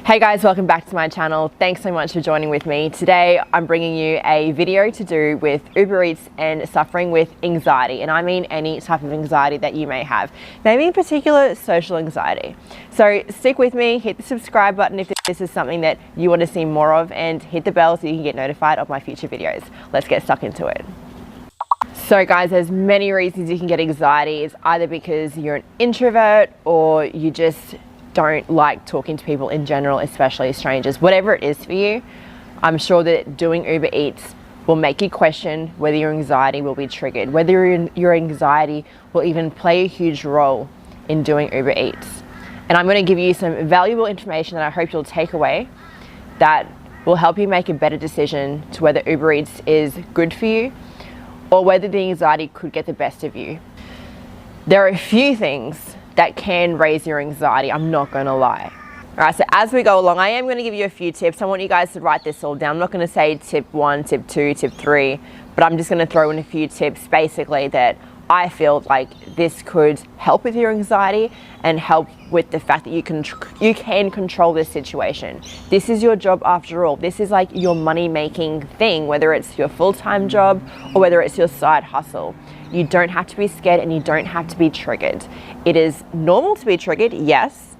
Hey guys, welcome back to my channel. Thanks so much for joining with me. Today I'm bringing you a video to do with Uber Eats and suffering with anxiety, and I mean any type of anxiety that you may have, maybe in particular social anxiety. So stick with me, hit the subscribe button if this is something that you want to see more of, and hit the bell so you can get notified of my future videos. Let's get stuck into it. So guys, there's many reasons you can get anxiety. It's either because you're an introvert or you just don't like talking to people in general, especially strangers. Whatever it is for you, I'm sure that doing Uber Eats will make you question whether your anxiety will be triggered, whether your anxiety will even play a huge role in doing Uber Eats. And I'm going to give you some valuable information that I hope you'll take away that will help you make a better decision to whether Uber Eats is good for you or whether the anxiety could get the best of you. There are a few things that can raise your anxiety, I'm not gonna lie. All right, so as we go along, I am gonna give you a few tips. I want you guys to write this all down. I'm not gonna say tip 1, tip 2, tip 3, but I'm just gonna throw in a few tips basically that I feel like this could help with your anxiety and help with the fact that you can control this situation. This is your job after all. This is like your money-making thing, whether it's your full-time job or whether it's your side hustle. You don't have to be scared and you don't have to be triggered. It is normal to be triggered, yes,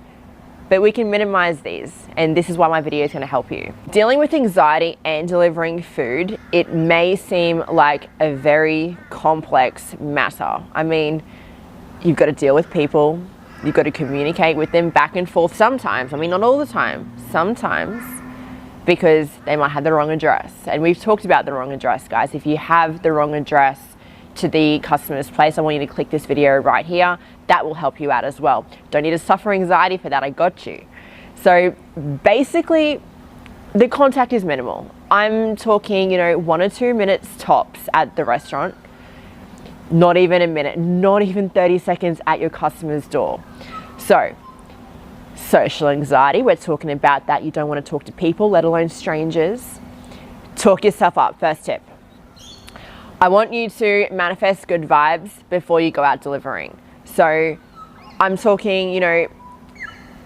but we can minimize these, and this is why my video is going to help you. Dealing with anxiety and delivering food, it may seem like a very complex matter. I mean, you've got to deal with people, you've got to communicate with them back and forth sometimes. I mean, not all the time, sometimes, because they might have the wrong address. And we've talked about the wrong address, guys. If you have the wrong address to the customer's place, I want you to click this video right here. That will help you out as well. Don't need to suffer anxiety for that, I got you. So basically, the contact is minimal. I'm talking, 1 or 2 minutes tops at the restaurant, not even a minute, not even 30 seconds at your customer's door. So, social anxiety, we're talking about that. You don't want to talk to people, let alone strangers. Talk yourself up, first tip. I want you to manifest good vibes before you go out delivering. So I'm talking,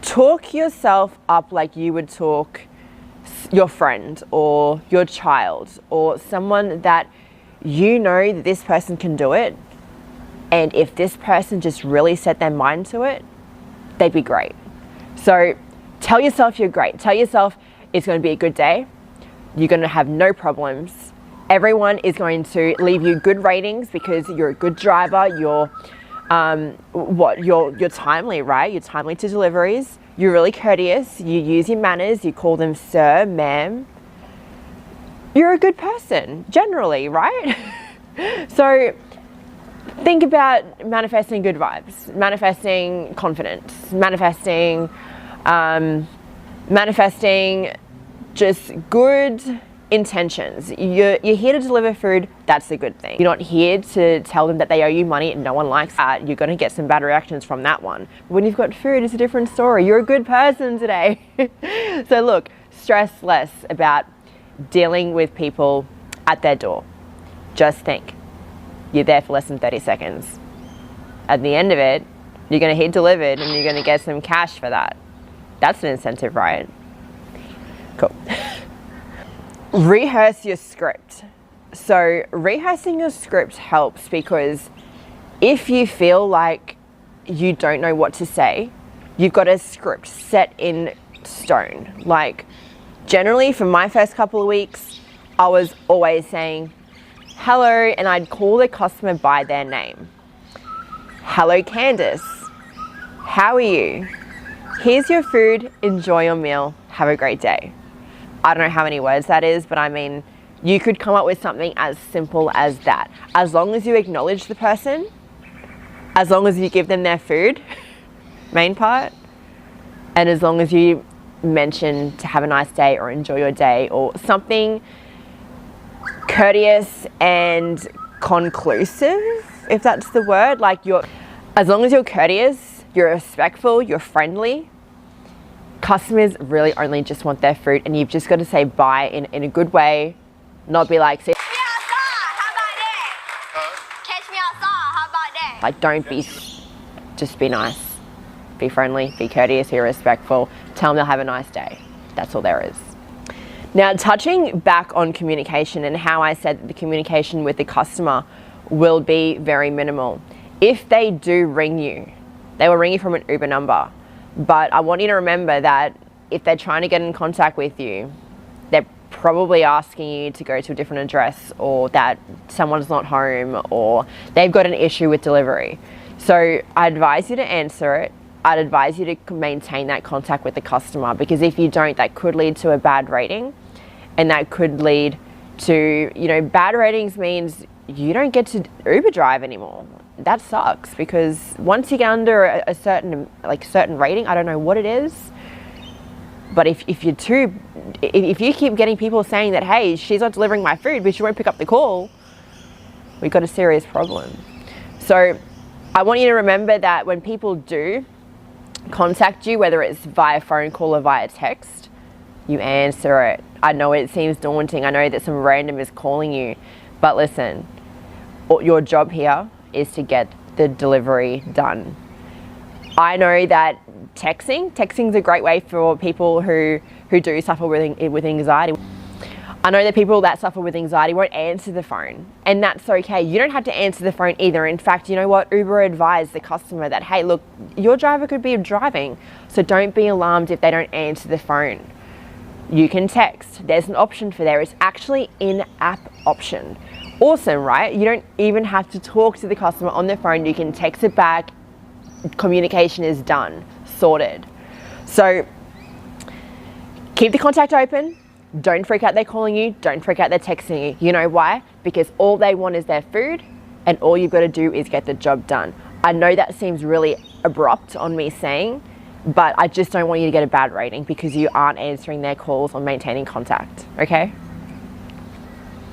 talk yourself up like you would talk your friend or your child or someone that you know that this person can do it. And if this person just really set their mind to it, they'd be great. So tell yourself you're great. Tell yourself it's going to be a good day. You're going to have no problems. Everyone is going to leave you good ratings because you're a good driver, you're timely, right? You're timely to deliveries, you're really courteous, you use your manners, you call them sir, ma'am. You're a good person, generally, right? So think about manifesting good vibes, manifesting confidence, manifesting just good intentions. You're here to deliver food, that's a good thing. You're not here to tell them that they owe you money, and no one likes that. You're going to get some bad reactions from that one. But when you've got food, it's a different story. You're a good person today. So look, stress less about dealing with people at their door. Just think, you're there for less than 30 seconds. At the end of it, you're going to hit delivered and you're going to get some cash for that. That's an incentive, right? Cool. Rehearse your script. So rehearsing your script helps because if you feel like you don't know what to say, you've got a script set in stone. Like generally for my first couple of weeks, I was always saying hello, and I'd call the customer by their name. Hello Candace, how are you? Here's your food, enjoy your meal, have a great day. I don't know how many words that is, but I mean, you could come up with something as simple as that. As long as you acknowledge the person, as long as you give them their food, main part, and as long as you mention to have a nice day or enjoy your day or something courteous and conclusive, if that's the word, like as long as you're courteous, you're respectful, you're friendly, customers really only just want their food, and you've just got to say bye in a good way, not be like, see, how about that? Catch me outside, how about that? Like, don't be, just be nice, be friendly, be courteous, be respectful, tell them they'll have a nice day. That's all there is. Now, touching back on communication and how I said that the communication with the customer will be very minimal. If they do ring you, they will ring you from an Uber number. But I want you to remember that if they're trying to get in contact with you, they're probably asking you to go to a different address, or that someone's not home, or they've got an issue with delivery. So I advise you to answer it. I'd advise you to maintain that contact with the customer, because if you don't, that could lead to a bad rating, and that could lead to, you know, bad ratings means you don't get to Uber drive anymore. That sucks, because once you get under a certain rating, I don't know what it is, but if you keep getting people saying that, hey, she's not delivering my food, but she won't pick up the call, we've got a serious problem. So I want you to remember that when people do contact you, whether it's via phone call or via text, you answer it. I know it seems daunting. I know that some random is calling you, but listen, your job here is to get the delivery done. I know that texting is a great way for people who do suffer with anxiety. I know that people that suffer with anxiety won't answer the phone, and that's okay. You don't have to answer the phone either. In fact, you know what? Uber advised the customer that, hey, look, your driver could be driving, so don't be alarmed if they don't answer the phone. You can text. There's an option for there. It's actually in-app option. Awesome, right? You don't even have to talk to the customer on the phone. You can text it back. Communication is done, sorted. So keep the contact open. Don't freak out they're calling you. Don't freak out they're texting you. You know why? Because all they want is their food, and all you've got to do is get the job done. I know that seems really abrupt on me saying, but I just don't want you to get a bad rating because you aren't answering their calls or maintaining contact, okay?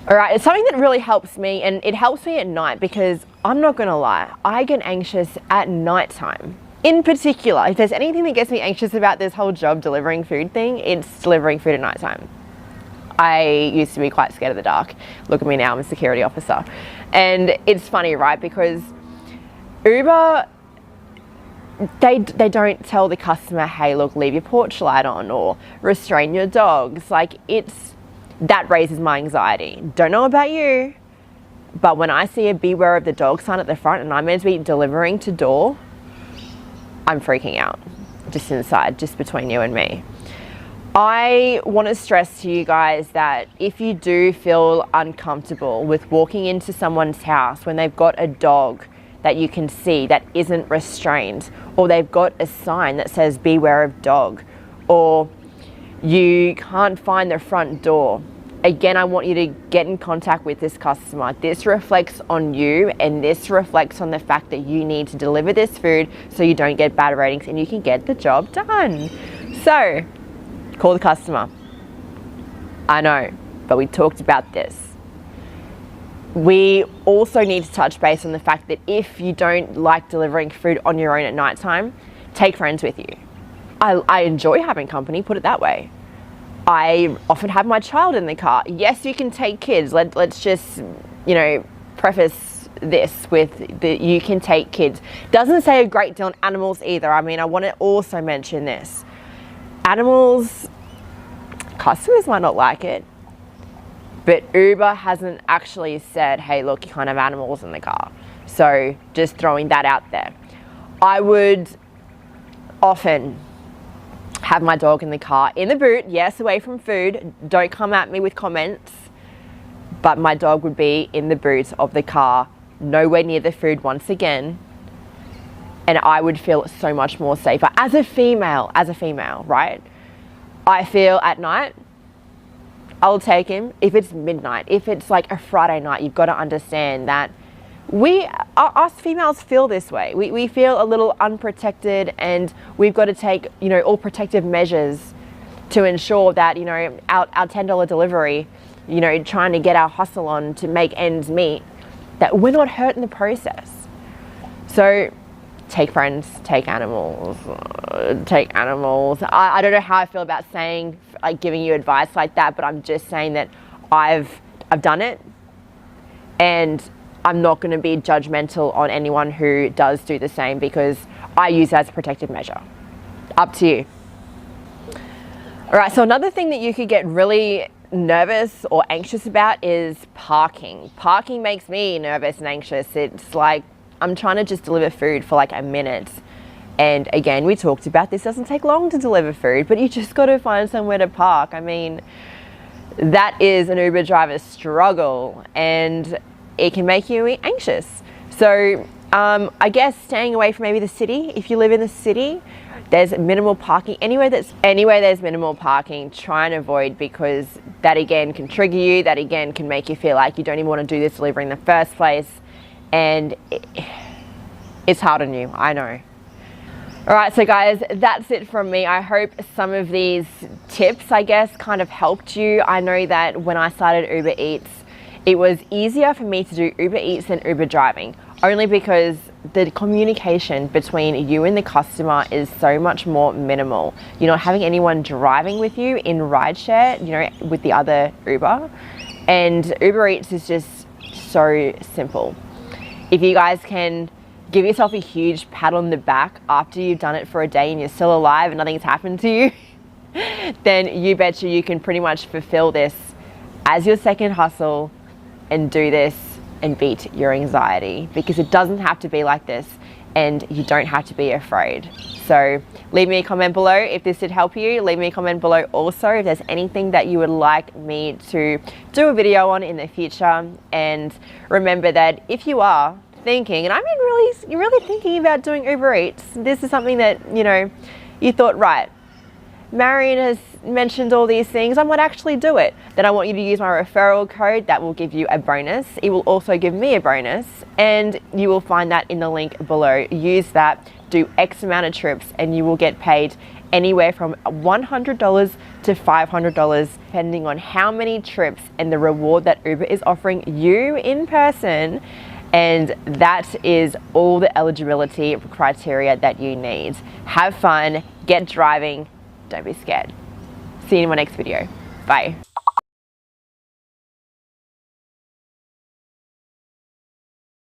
All right, it's something that really helps me, and it helps me at night, because I'm not gonna lie, I get anxious at nighttime. In particular, if there's anything that gets me anxious about this whole job delivering food thing, it's delivering food at nighttime. I used to be quite scared of the dark. Look at me now, I'm a security officer. And it's funny, right? Because Uber, they don't tell the customer, hey, look, leave your porch light on or restrain your dogs. Like, that raises my anxiety. Don't know about you, but when I see a beware of the dog sign at the front and I'm meant to be delivering to door, I'm freaking out, just inside, just between you and me. I want to stress to you guys that if you do feel uncomfortable with walking into someone's house when they've got a dog that you can see that isn't restrained, or they've got a sign that says beware of dog, or you can't find the front door, again, I want you to get in contact with this customer. This reflects on you, and this reflects on the fact that you need to deliver this food so you don't get bad ratings and you can get the job done. So call the customer. I know, but we talked about this. We also need to touch base on the fact that if you don't like delivering food on your own at nighttime, take friends with you. I enjoy having company, put it that way. I often have my child in the car. Yes, you can take kids. Let's just, preface this with that you can take kids. Doesn't say a great deal on animals either. I mean, I want to also mention this. Animals, customers might not like it, but Uber hasn't actually said, hey, look, you can't have animals in the car. So just throwing that out there. I would often have my dog in the car, in the boot, yes, away from food. Don't come at me with comments, but my dog would be in the boot of the car, nowhere near the food once again, and I would feel so much more safer as a female, right? I feel at night, I'll take him. If it's midnight, if it's like a Friday night, you've got to understand that us females feel this way. We feel a little unprotected, and we've got to take, all protective measures to ensure that, our $10 delivery, trying to get our hustle on to make ends meet, that we're not hurt in the process. So take friends, take animals. I don't know how I feel about saying, giving you advice like that, but I'm just saying that I've done it, and I'm not going to be judgmental on anyone who does do the same, because I use it as a protective measure. Up to you. All right, so another thing that you could get really nervous or anxious about is parking. Parking makes me nervous and anxious. It's like I'm trying to just deliver food for like a minute. And again, we talked about this doesn't take long to deliver food, but you just got to find somewhere to park. I mean, that is an Uber driver's struggle and it can make you anxious. So I guess staying away from maybe the city. If you live in the city, there's minimal parking. Anywhere there's minimal parking, try and avoid, because that again can trigger you. That again can make you feel like you don't even want to do this delivery in the first place. And it's hard on you, I know. All right, so guys, that's it from me. I hope some of these tips, I guess, kind of helped you. I know that when I started Uber Eats, it was easier for me to do Uber Eats than Uber driving, only because the communication between you and the customer is so much more minimal. You're not having anyone driving with you in rideshare, you know, with the other Uber. And Uber Eats is just so simple. If you guys can give yourself a huge pat on the back after you've done it for a day and you're still alive and nothing's happened to you, then you betcha you can pretty much fulfill this as your second hustle and do this and beat your anxiety, because it doesn't have to be like this and you don't have to be afraid. So leave me a comment below if this did help you. Leave me a comment below also if there's anything that you would like me to do a video on in the future. And remember that if you are thinking, and I mean you're really thinking about doing Uber Eats, this is something that, you know, you thought, right, Marion has mentioned all these things, I might actually do it. Then I want you to use my referral code. That will give you a bonus. It will also give me a bonus, and you will find that in the link below. Use that, do X amount of trips, and you will get paid anywhere from $100 to $500, depending on how many trips and the reward that Uber is offering you in person. And that is all the eligibility criteria that you need. Have fun, get driving, don't be scared. See you in my next video. Bye.